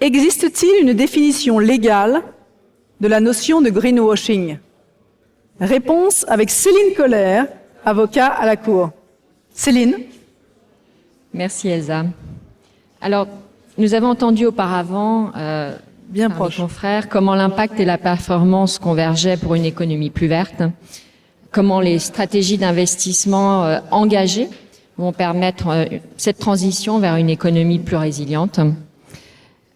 Existe-t-il une définition légale de la notion de greenwashing? Réponse avec Céline Koller, avocat à la Cour. Céline. Merci Elsa. Alors, nous avons entendu auparavant, bien par proche, mes confrères, comment l'impact et la performance convergeaient pour une économie plus verte, comment les stratégies d'investissement engagées vont permettre cette transition vers une économie plus résiliente.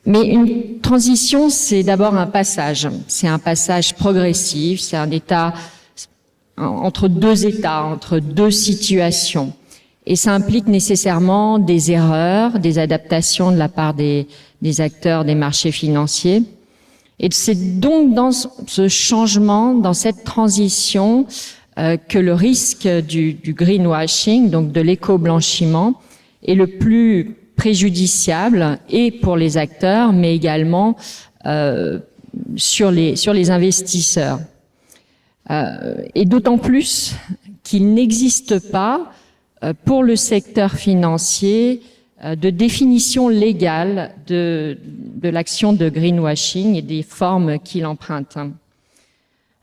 Mais une transition, c'est d'abord un passage. C'est un passage progressif, c'est un état entre deux situations. Et ça implique nécessairement des erreurs, des adaptations de la part des acteurs des marchés financiers. Et c'est donc dans ce changement, dans cette transition, que le risque du greenwashing, donc de l'éco-blanchiment, est le plus préjudiciable, et pour les acteurs, mais également sur les investisseurs. Et d'autant plus qu'il n'existe pas pour le secteur financier de définition légale de l'action de greenwashing et des formes qu'il emprunte.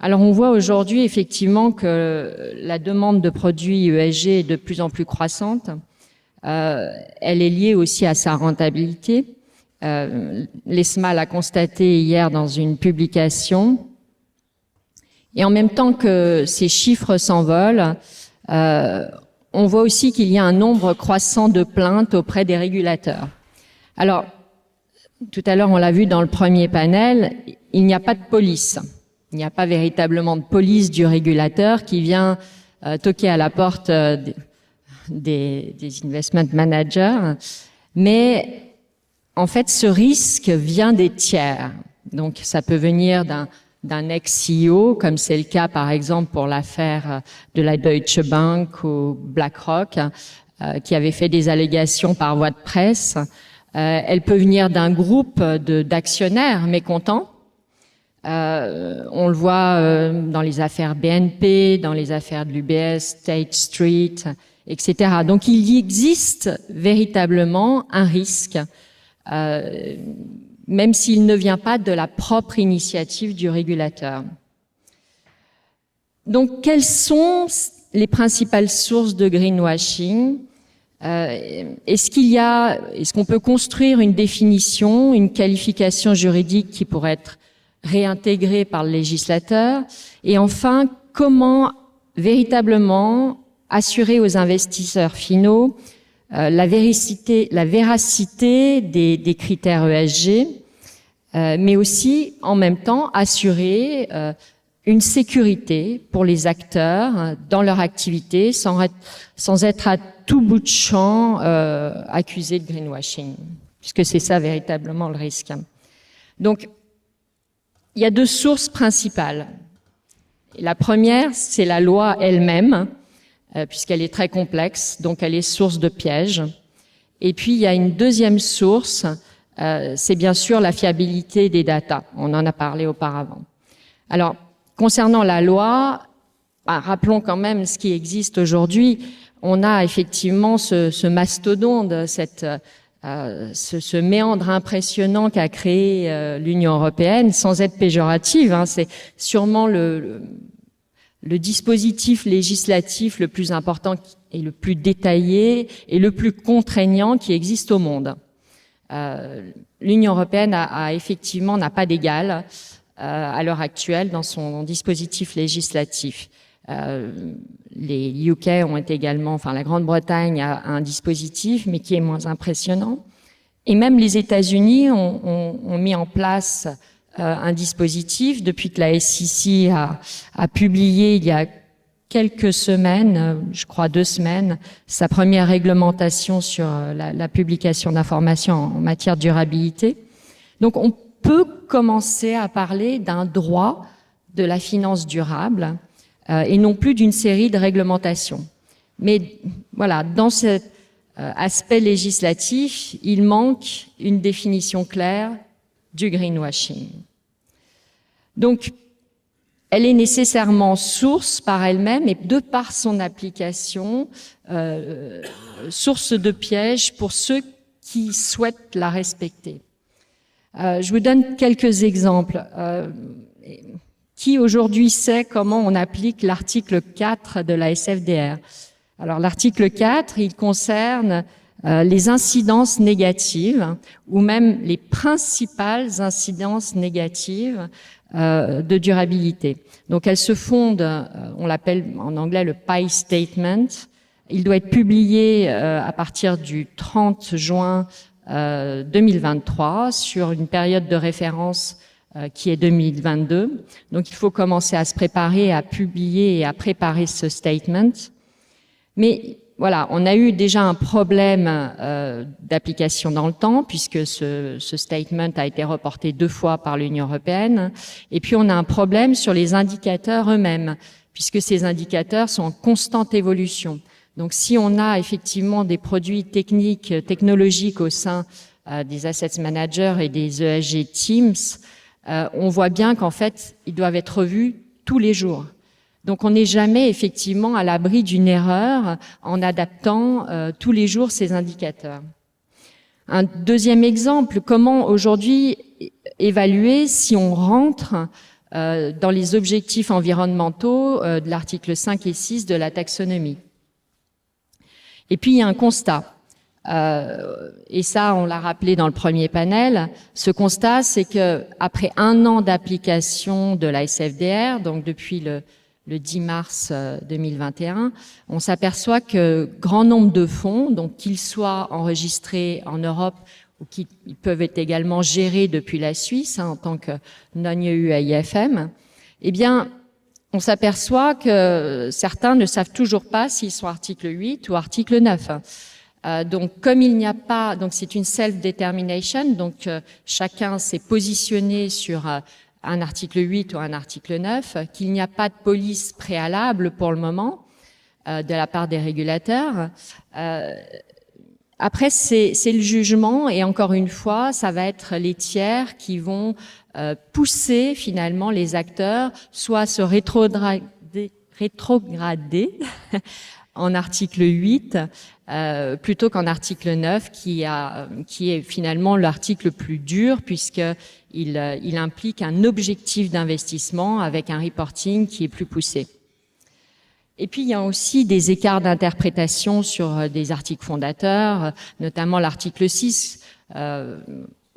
Alors on voit aujourd'hui effectivement que la demande de produits ESG est de plus en plus croissante. Elle est liée aussi à sa rentabilité. L'ESMA l'a constaté hier dans une publication. Et en même temps que ces chiffres s'envolent, on voit aussi qu'il y a un nombre croissant de plaintes auprès des régulateurs. Alors, tout à l'heure, on l'a vu dans le premier panel, il n'y a pas de police. Il n'y a pas véritablement de police du régulateur qui vient toquer à la porte des investment managers. Mais en fait, ce risque vient des tiers. Donc, ça peut venir d'un ex-CEO, comme c'est le cas par exemple pour l'affaire de la Deutsche Bank ou BlackRock, qui avait fait des allégations par voie de presse. Elle peut venir d'un groupe d'actionnaires mécontents. On le voit dans les affaires BNP, dans les affaires de l'UBS, State Street, etc. Donc il y existe véritablement un risque, même s'il ne vient pas de la propre initiative du régulateur. Donc, quelles sont les principales sources de greenwashing? Est-ce qu'on peut construire une définition, une qualification juridique qui pourrait être réintégrée par le législateur? Et enfin, comment véritablement assurer aux investisseurs finaux la véracité des critères ESG, mais aussi en même temps assurer une sécurité pour les acteurs dans leur activité sans être à tout bout de champ accusés de greenwashing, puisque c'est ça véritablement le risque. Donc, il y a deux sources principales. La première, c'est la loi elle-même, puisqu'elle est très complexe, donc elle est source de pièges. Et puis, il y a une deuxième source, c'est bien sûr la fiabilité des datas. On en a parlé auparavant. Alors, concernant la loi, rappelons quand même ce qui existe aujourd'hui. On a effectivement ce mastodonte, ce méandre impressionnant qu'a créé l'Union européenne, sans être péjorative. C'est sûrement le dispositif législatif le plus important et le plus détaillé et le plus contraignant qui existe au monde. L'Union européenne effectivement n'a pas d'égal à l'heure actuelle dans son dispositif législatif. Les UK ont également, enfin la Grande-Bretagne a un dispositif, mais qui est moins impressionnant. Et même les États-Unis ont mis en place un dispositif depuis que la SEC a publié il y a quelques semaines, je crois 2 semaines, sa première réglementation sur la publication d'informations en matière de durabilité. Donc on peut commencer à parler d'un droit de la finance durable et non plus d'une série de réglementations. Mais voilà, dans cet aspect législatif, il manque une définition claire du greenwashing. Donc, elle est nécessairement source par elle-même et de par son application, source de piège pour ceux qui souhaitent la respecter. Je vous donne quelques exemples. Qui aujourd'hui sait comment on applique l'article 4 de la SFDR? Alors l'article 4, il concerne les incidences négatives ou même les principales incidences négatives de durabilité. Donc elles se fondent, on l'appelle en anglais le PI Statement. Il doit être publié à partir du 30 juin 2023 sur une période de référence qui est 2022. Donc il faut commencer à se préparer, à publier et à préparer ce statement. Mais voilà, on a eu déjà un problème d'application dans le temps, puisque ce statement a été reporté 2 fois par l'Union européenne. Et puis on a un problème sur les indicateurs eux-mêmes, puisque ces indicateurs sont en constante évolution. Donc si on a effectivement des produits techniques, technologiques au sein des assets managers et des ESG teams, on voit bien qu'en fait, ils doivent être revus tous les jours. Donc on n'est jamais effectivement à l'abri d'une erreur en adaptant tous les jours ces indicateurs. Un deuxième exemple, comment aujourd'hui évaluer si on rentre dans les objectifs environnementaux de l'article 5 et 6 de la taxonomie. Et puis il y a un constat. Et ça, on l'a rappelé dans le premier panel. Ce constat, c'est que après 1 an d'application de la SFDR, donc depuis le 10 mars 2021, on s'aperçoit que grand nombre de fonds, donc qu'ils soient enregistrés en Europe ou qu'ils peuvent être également gérés depuis la Suisse en tant que non-EU AIFM, eh bien, on s'aperçoit que certains ne savent toujours pas s'ils sont article 8 ou article 9. Donc, comme il n'y a pas, donc c'est une self-determination, donc chacun s'est positionné sur un article 8 ou un article 9, qu'il n'y a pas de police préalable pour le moment de la part des régulateurs. Après, c'est le jugement, et encore une fois, ça va être les tiers qui vont pousser finalement les acteurs soit à se rétrograder en article 8 plutôt qu'en article 9 qui est finalement l'article plus dur puisqu'il implique un objectif d'investissement avec un reporting qui est plus poussé. Et puis il y a aussi des écarts d'interprétation sur des articles fondateurs, notamment l'article 6.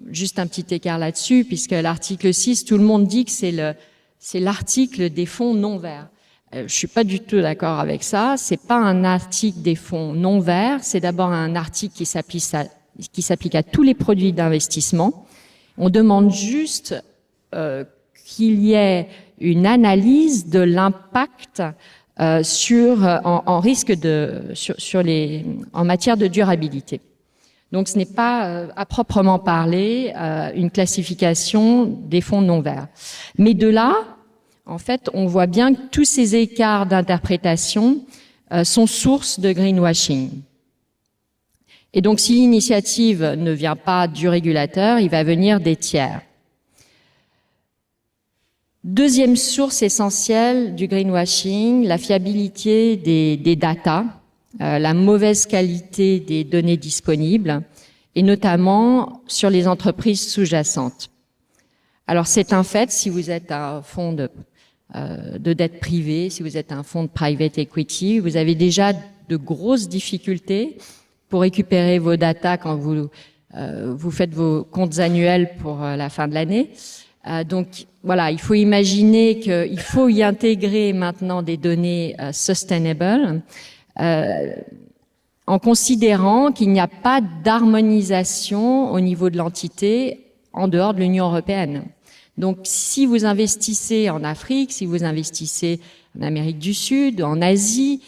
Juste un petit écart là-dessus, puisque l'article 6, tout le monde dit que c'est l'article des fonds non verts. Je suis pas du tout d'accord avec ça. C'est pas un article des fonds non verts. C'est d'abord un article qui s'applique à tous les produits d'investissement. On demande juste qu'il y ait une analyse de l'impact en matière de durabilité. Donc ce n'est pas à proprement parler une classification des fonds non verts. Mais de là, en fait, on voit bien que tous ces écarts d'interprétation sont source de greenwashing. Et donc si l'initiative ne vient pas du régulateur, il va venir des tiers. Deuxième source essentielle du greenwashing, la fiabilité des data, la mauvaise qualité des données disponibles, et notamment sur les entreprises sous-jacentes. Alors c'est un fait, si vous êtes un fonds de dette privée, si vous êtes un fonds de private equity, vous avez déjà de grosses difficultés pour récupérer vos data quand vous faites vos comptes annuels pour la fin de l'année. Donc voilà, il faut imaginer qu'il faut y intégrer maintenant des données sustainable, en considérant qu'il n'y a pas d'harmonisation au niveau de l'entité en dehors de l'Union européenne. Donc si vous investissez en Afrique, si vous investissez en Amérique du Sud, en Asie,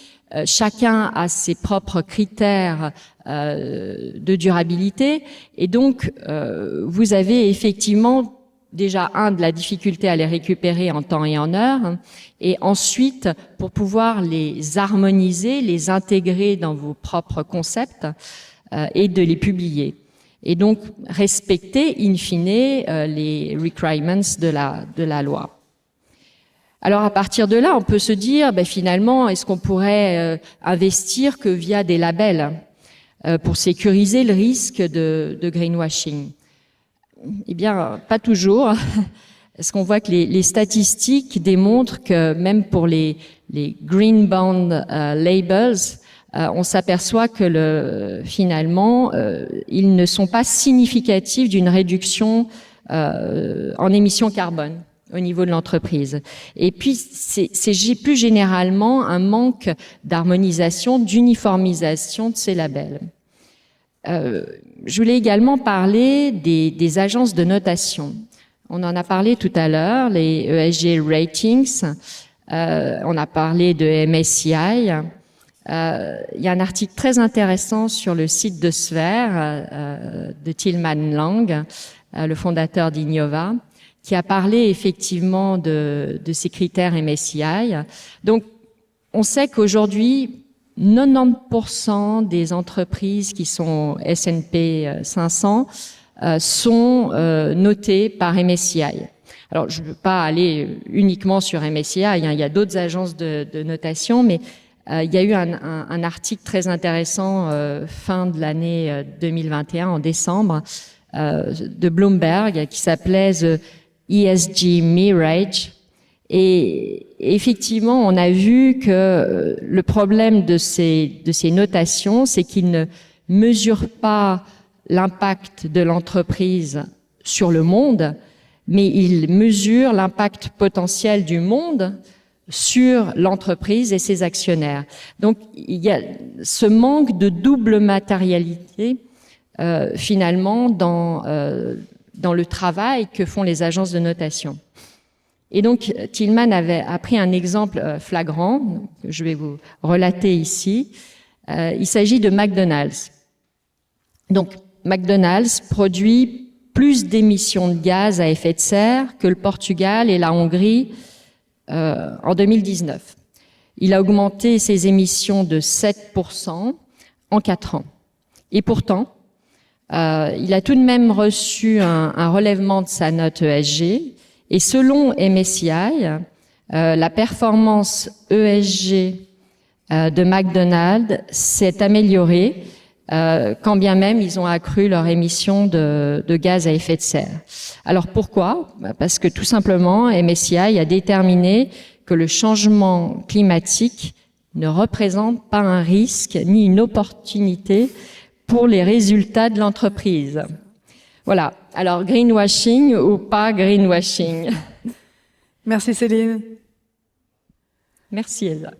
chacun a ses propres critères de durabilité, et donc vous avez effectivement déjà de la difficulté à les récupérer en temps et en heure, et ensuite pour pouvoir les harmoniser, les intégrer dans vos propres concepts et de les publier. Et donc respecter in fine les requirements de la loi. Alors à partir de là, on peut se dire finalement, est-ce qu'on pourrait investir que via des labels pour sécuriser le risque de greenwashing? eh bien, pas toujours. Parce qu'on voit que les statistiques démontrent que même pour les green bond labels, on s'aperçoit que finalement, ils ne sont pas significatifs d'une réduction en émissions carbone au niveau de l'entreprise. Et puis, c'est plus généralement un manque d'harmonisation, d'uniformisation de ces labels. Je voulais également parler des agences de notation. On en a parlé tout à l'heure, les ESG Ratings. On a parlé de MSCI. Il y a un article très intéressant sur le site de Sver, de Tilman Lang, le fondateur d'Innova, qui a parlé effectivement de ces critères MSCI. Donc, on sait qu'aujourd'hui, 90% des entreprises qui sont S&P 500 sont notées par MSCI. Alors, je ne veux pas aller uniquement sur MSCI, hein, il y a d'autres agences de notation, mais il y a eu un article très intéressant fin de l'année 2021, en décembre, de Bloomberg, qui s'appelait The ESG Mirage. Et effectivement, on a vu que le problème de ces notations, c'est qu'ils ne mesurent pas l'impact de l'entreprise sur le monde, mais ils mesurent l'impact potentiel du monde sur l'entreprise et ses actionnaires. Donc, il y a ce manque de double matérialité finalement dans le travail que font les agences de notation. Et donc, Tilman a pris un exemple flagrant, que je vais vous relater ici. Il s'agit de McDonald's. Donc, McDonald's produit plus d'émissions de gaz à effet de serre que le Portugal et la Hongrie en 2019. Il a augmenté ses émissions de 7% en 4 ans. Et pourtant, il a tout de même reçu un relèvement de sa note ESG. Et selon MSCI, la performance ESG de McDonald's s'est améliorée, quand bien même ils ont accru leur émission de gaz à effet de serre. Alors pourquoi ? Parce que tout simplement, MSCI a déterminé que le changement climatique ne représente pas un risque ni une opportunité pour les résultats de l'entreprise. Voilà. Alors, greenwashing ou pas greenwashing? Merci Céline. Merci Elsa.